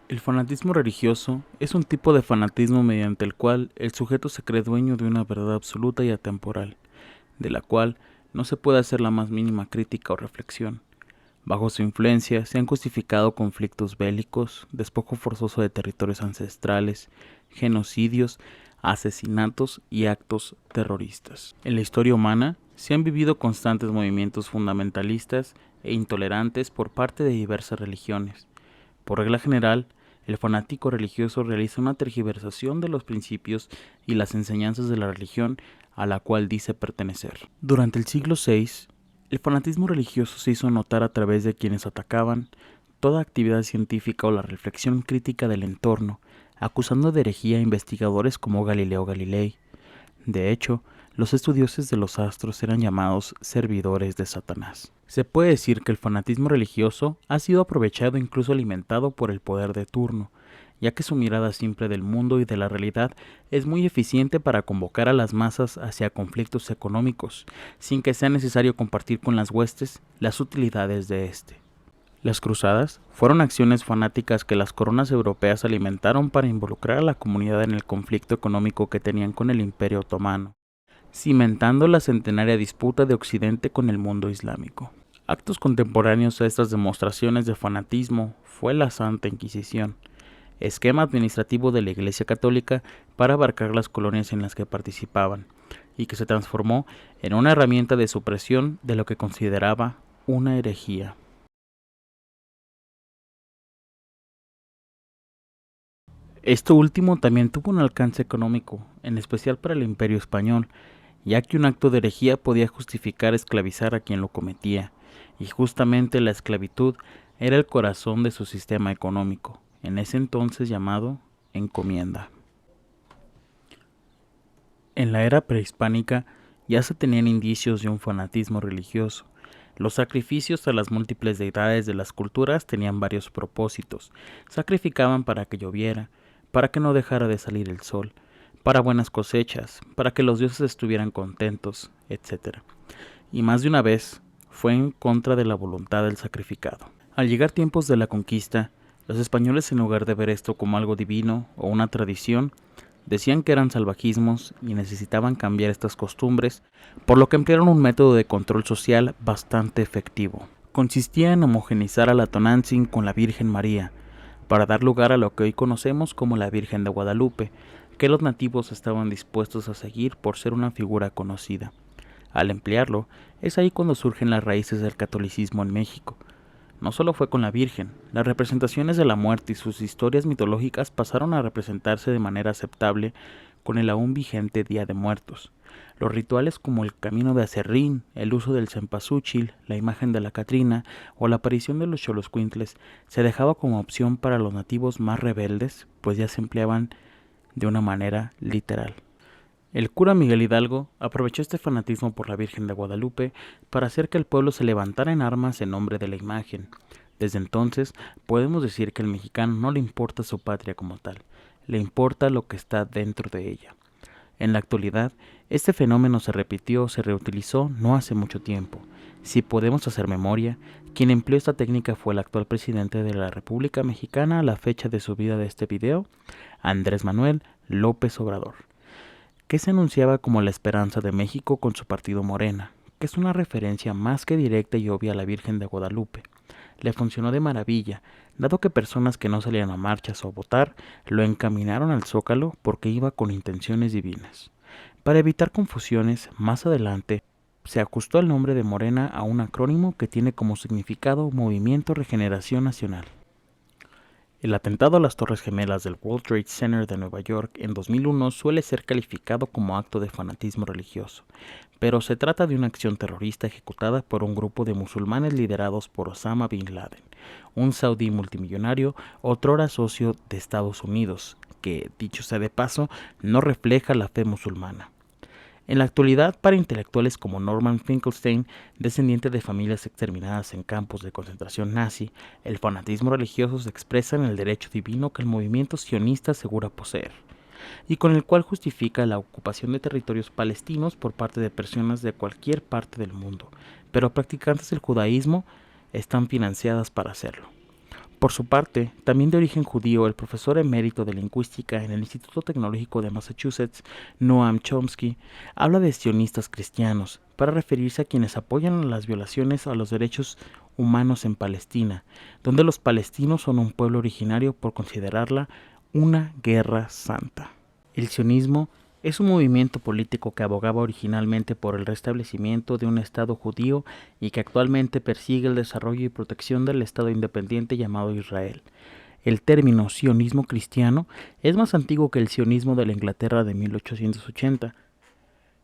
El fanatismo religioso es un tipo de fanatismo mediante el cual el sujeto se cree dueño de una verdad absoluta y atemporal, de la cual no se puede hacer la más mínima crítica o reflexión. Bajo su influencia se han justificado conflictos bélicos, despojo forzoso de territorios ancestrales, genocidios, asesinatos y actos terroristas. En la historia humana se han vivido constantes movimientos fundamentalistas e intolerantes por parte de diversas religiones. Por regla general, el fanático religioso realiza una tergiversación de los principios y las enseñanzas de la religión a la cual dice pertenecer. Durante el siglo VI, el fanatismo religioso se hizo notar a través de quienes atacaban toda actividad científica o la reflexión crítica del entorno, acusando de herejía a investigadores como Galileo Galilei. De hecho, los estudiosos de los astros eran llamados servidores de Satanás. Se puede decir que el fanatismo religioso ha sido aprovechado e incluso alimentado por el poder de turno, ya que su mirada simple del mundo y de la realidad es muy eficiente para convocar a las masas hacia conflictos económicos, sin que sea necesario compartir con las huestes las utilidades de éste. Las cruzadas fueron acciones fanáticas que las coronas europeas alimentaron para involucrar a la comunidad en el conflicto económico que tenían con el Imperio Otomano, cimentando la centenaria disputa de Occidente con el mundo islámico. Actos contemporáneos a estas demostraciones de fanatismo fue la Santa Inquisición, esquema administrativo de la Iglesia Católica para abarcar las colonias en las que participaban, y que se transformó en una herramienta de supresión de lo que consideraba una herejía. Esto último también tuvo un alcance económico, en especial para el Imperio Español, ya que un acto de herejía podía justificar esclavizar a quien lo cometía, y justamente la esclavitud era el corazón de su sistema económico, en ese entonces llamado encomienda. En la era prehispánica ya se tenían indicios de un fanatismo religioso. Los sacrificios a las múltiples deidades de las culturas tenían varios propósitos. Sacrificaban para que lloviera, para que no dejara de salir el sol, para buenas cosechas, para que los dioses estuvieran contentos, etc. Y más de una vez fue en contra de la voluntad del sacrificado. Al llegar tiempos de la conquista, los españoles, en lugar de ver esto como algo divino o una tradición, decían que eran salvajismos y necesitaban cambiar estas costumbres, por lo que emplearon un método de control social bastante efectivo. Consistía en homogeneizar a la Tonantzin con la Virgen María, para dar lugar a lo que hoy conocemos como la Virgen de Guadalupe, que los nativos estaban dispuestos a seguir por ser una figura conocida. Al emplearlo, es ahí cuando surgen las raíces del catolicismo en México. No solo fue con la Virgen, las representaciones de la muerte y sus historias mitológicas pasaron a representarse de manera aceptable con el aún vigente Día de Muertos. Los rituales como el camino de acerrín, el uso del cempasúchil, la imagen de la Catrina o la aparición de los xoloscuintles se dejaba como opción para los nativos más rebeldes, pues ya se empleaban de una manera literal. El cura Miguel Hidalgo aprovechó este fanatismo por la Virgen de Guadalupe para hacer que el pueblo se levantara en armas en nombre de la imagen. Desde entonces podemos decir que al mexicano no le importa su patria como tal, le importa lo que está dentro de ella. En la actualidad, este fenómeno se repitió o se reutilizó no hace mucho tiempo. Si podemos hacer memoria, quien empleó esta técnica fue el actual presidente de la República Mexicana a la fecha de subida de este video, Andrés Manuel López Obrador, que se anunciaba como la esperanza de México con su partido Morena, que es una referencia más que directa y obvia a la Virgen de Guadalupe. Le funcionó de maravilla, dado que personas que no salían a marchas o a votar lo encaminaron al Zócalo porque iba con intenciones divinas. Para evitar confusiones, más adelante se ajustó el nombre de Morena a un acrónimo que tiene como significado Movimiento Regeneración Nacional. El atentado a las Torres Gemelas del World Trade Center de Nueva York en 2001 suele ser calificado como acto de fanatismo religioso, pero se trata de una acción terrorista ejecutada por un grupo de musulmanes liderados por Osama Bin Laden, un saudí multimillonario, otrora socio de Estados Unidos, que, dicho sea de paso, no refleja la fe musulmana. En la actualidad, para intelectuales como Norman Finkelstein, descendiente de familias exterminadas en campos de concentración nazi, el fanatismo religioso se expresa en el derecho divino que el movimiento sionista asegura poseer, y con el cual justifica la ocupación de territorios palestinos por parte de personas de cualquier parte del mundo, pero practicantes del judaísmo están financiadas para hacerlo. Por su parte, también de origen judío, el profesor emérito de lingüística en el Instituto Tecnológico de Massachusetts, Noam Chomsky, habla de sionistas cristianos para referirse a quienes apoyan las violaciones a los derechos humanos en Palestina, donde los palestinos son un pueblo originario por considerarla una guerra santa. El sionismo es un movimiento político que abogaba originalmente por el restablecimiento de un Estado judío y que actualmente persigue el desarrollo y protección del Estado independiente llamado Israel. El término sionismo cristiano es más antiguo que el sionismo de la Inglaterra de 1880.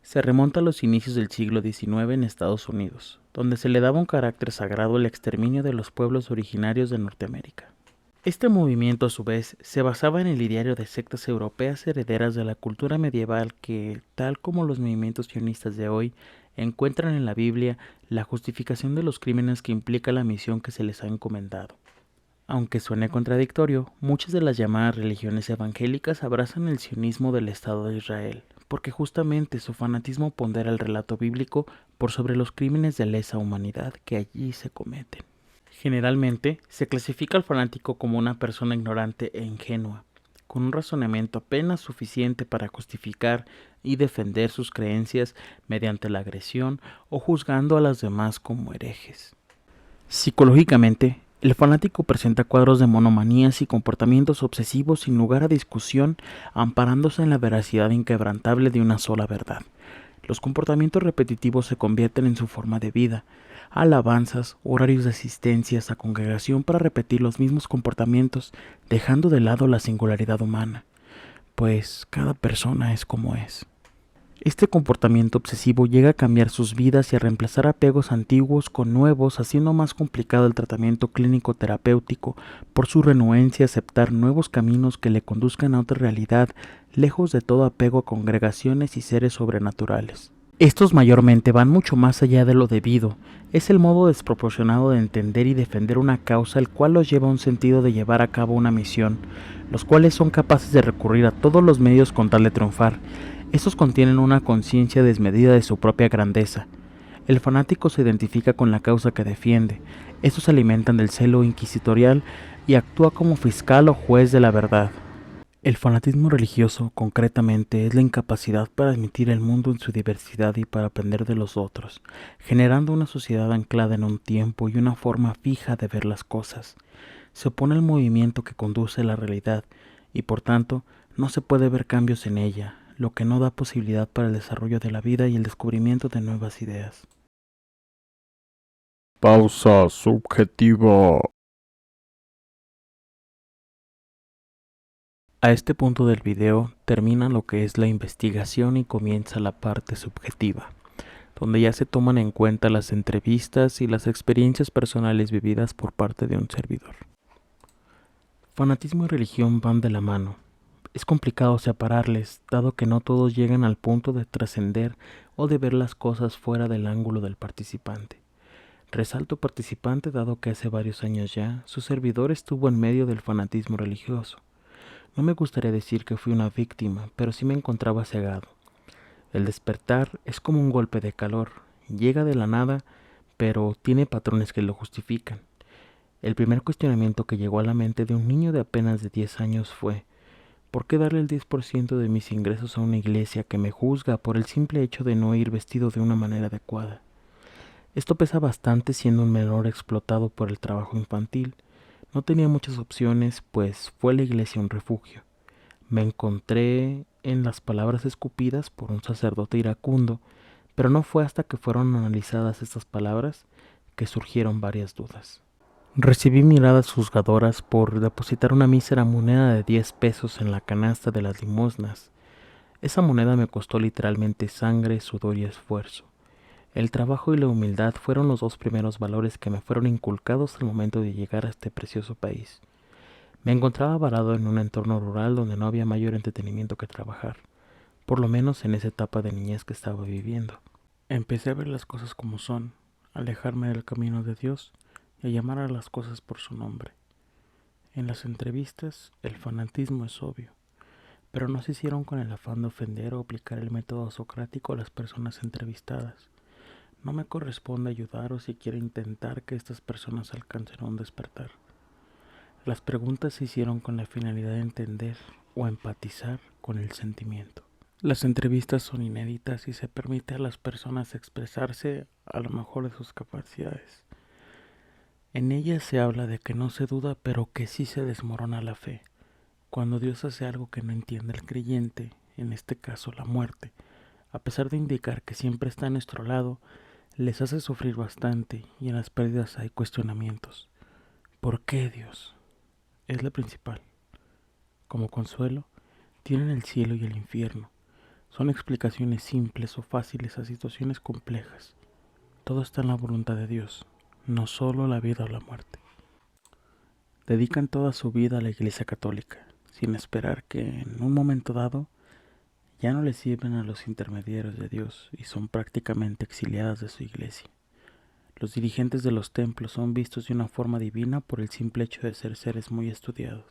Se remonta a los inicios del siglo XIX en Estados Unidos, donde se le daba un carácter sagrado al exterminio de los pueblos originarios de Norteamérica. Este movimiento, a su vez, se basaba en el ideario de sectas europeas herederas de la cultura medieval que, tal como los movimientos sionistas de hoy, encuentran en la Biblia la justificación de los crímenes que implica la misión que se les ha encomendado. Aunque suene contradictorio, muchas de las llamadas religiones evangélicas abrazan el sionismo del Estado de Israel, porque justamente su fanatismo pondera el relato bíblico por sobre los crímenes de lesa humanidad que allí se cometen. Generalmente, se clasifica al fanático como una persona ignorante e ingenua, con un razonamiento apenas suficiente para justificar y defender sus creencias mediante la agresión o juzgando a las demás como herejes. Psicológicamente, el fanático presenta cuadros de monomanías y comportamientos obsesivos sin lugar a discusión, amparándose en la veracidad inquebrantable de una sola verdad. Los comportamientos repetitivos se convierten en su forma de vida, alabanzas, horarios de asistencias a congregación para repetir los mismos comportamientos, dejando de lado la singularidad humana, pues cada persona es como es. Este comportamiento obsesivo llega a cambiar sus vidas y a reemplazar apegos antiguos con nuevos, haciendo más complicado el tratamiento clínico terapéutico por su renuencia a aceptar nuevos caminos que le conduzcan a otra realidad, lejos de todo apego a congregaciones y seres sobrenaturales. Estos mayormente van mucho más allá de lo debido, es el modo desproporcionado de entender y defender una causa el cual los lleva a un sentido de llevar a cabo una misión, los cuales son capaces de recurrir a todos los medios con tal de triunfar. Estos contienen una conciencia desmedida de su propia grandeza. El fanático se identifica con la causa que defiende, estos se alimentan del celo inquisitorial y actúa como fiscal o juez de la verdad. El fanatismo religioso, concretamente, es la incapacidad para admitir el mundo en su diversidad y para aprender de los otros, generando una sociedad anclada en un tiempo y una forma fija de ver las cosas. Se opone al movimiento que conduce a la realidad y, por tanto, no se puede ver cambios en ella, lo que no da posibilidad para el desarrollo de la vida y el descubrimiento de nuevas ideas. Pausa subjetiva. A este punto del video termina lo que es la investigación y comienza la parte subjetiva, donde ya se toman en cuenta las entrevistas y las experiencias personales vividas por parte de un servidor. Fanatismo y religión van de la mano. Es complicado separarles, dado que no todos llegan al punto de trascender o de ver las cosas fuera del ángulo del participante. Resalto participante dado que hace varios años ya, su servidor estuvo en medio del fanatismo religioso. No me gustaría decir que fui una víctima, pero sí me encontraba cegado. El despertar es como un golpe de calor, llega de la nada, pero tiene patrones que lo justifican. El primer cuestionamiento que llegó a la mente de un niño de apenas de 10 años fue: ¿por qué darle el 10% de mis ingresos a una iglesia que me juzga por el simple hecho de no ir vestido de una manera adecuada? Esto pesa bastante siendo un menor explotado por el trabajo infantil. No tenía muchas opciones, pues fue la iglesia un refugio. Me encontré en las palabras escupidas por un sacerdote iracundo, pero no fue hasta que fueron analizadas estas palabras que surgieron varias dudas. Recibí miradas juzgadoras por depositar una mísera moneda de 10 pesos en la canasta de las limosnas. Esa moneda me costó literalmente sangre, sudor y esfuerzo. El trabajo y la humildad fueron los dos primeros valores que me fueron inculcados al momento de llegar a este precioso país. Me encontraba varado en un entorno rural donde no había mayor entretenimiento que trabajar, por lo menos en esa etapa de niñez que estaba viviendo. Empecé a ver las cosas como son, a alejarme del camino de Dios y a llamar a las cosas por su nombre. En las entrevistas, el fanatismo es obvio, pero no se hicieron con el afán de ofender o aplicar el método socrático a las personas entrevistadas. No me corresponde ayudar o siquiera intentar que estas personas alcancen un despertar. Las preguntas se hicieron con la finalidad de entender o empatizar con el sentimiento. Las entrevistas son inéditas y se permite a las personas expresarse a lo mejor de sus capacidades. En ellas se habla de que no se duda, pero que sí se desmorona la fe. Cuando Dios hace algo que no entiende el creyente, en este caso la muerte, a pesar de indicar que siempre está a nuestro lado, les hace sufrir bastante y en las pérdidas hay cuestionamientos. ¿Por qué Dios? Es la principal. Como consuelo, tienen el cielo y el infierno. Son explicaciones simples o fáciles a situaciones complejas. Todo está en la voluntad de Dios, no solo la vida o la muerte. Dedican toda su vida a la Iglesia Católica, sin esperar que en un momento dado ya no le sirven a los intermediarios de Dios y son prácticamente exiliadas de su iglesia. Los dirigentes de los templos son vistos de una forma divina por el simple hecho de ser seres muy estudiados.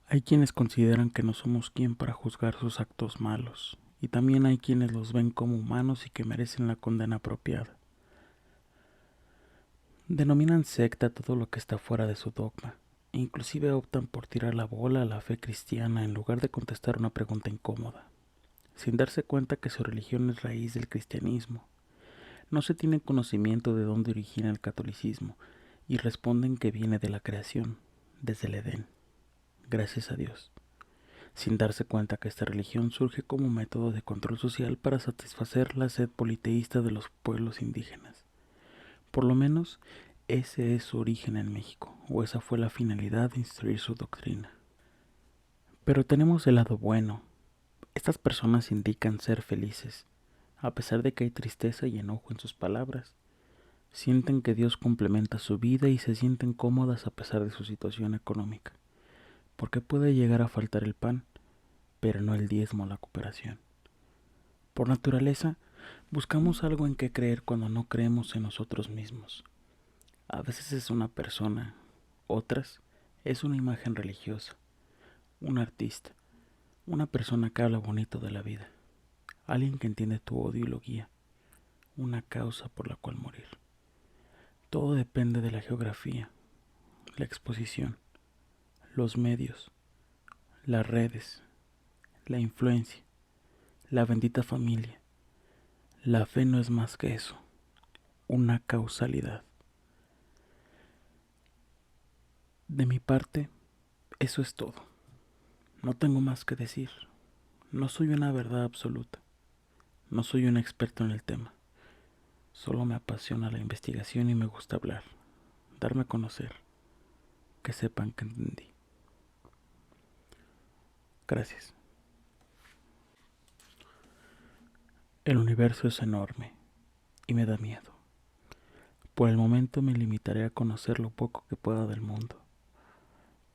Hay quienes consideran que no somos quien para juzgar sus actos malos, y también hay quienes los ven como humanos y que merecen la condena apropiada. Denominan secta todo lo que está fuera de su dogma, e inclusive optan por tirar la bola a la fe cristiana en lugar de contestar una pregunta incómoda, sin darse cuenta que su religión es raíz del cristianismo. No se tiene conocimiento de dónde origina el catolicismo y responden que viene de la creación, desde el Edén, gracias a Dios, sin darse cuenta que esta religión surge como método de control social para satisfacer la sed politeísta de los pueblos indígenas. Por lo menos ese es su origen en México, o esa fue la finalidad de instruir su doctrina. Pero tenemos el lado bueno. Estas personas indican ser felices, a pesar de que hay tristeza y enojo en sus palabras. Sienten que Dios complementa su vida y se sienten cómodas a pesar de su situación económica, porque puede llegar a faltar el pan, pero no el diezmo o la cooperación. Por naturaleza, buscamos algo en que creer cuando no creemos en nosotros mismos. A veces es una persona, otras es una imagen religiosa, un artista, una persona que habla bonito de la vida, alguien que entiende tu odio y lo guía, una causa por la cual morir. Todo depende de la geografía, la exposición, los medios, las redes, la influencia, la bendita familia. La fe no es más que eso, una causalidad. De mi parte, eso es todo. No tengo más que decir. No soy una verdad absoluta. No soy un experto en el tema. Solo me apasiona la investigación y me gusta hablar, darme a conocer, que sepan que entendí. Gracias. El universo es enorme y me da miedo. Por el momento me limitaré a conocer lo poco que pueda del mundo,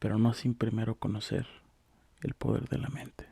pero no sin primero conocer el poder de la mente.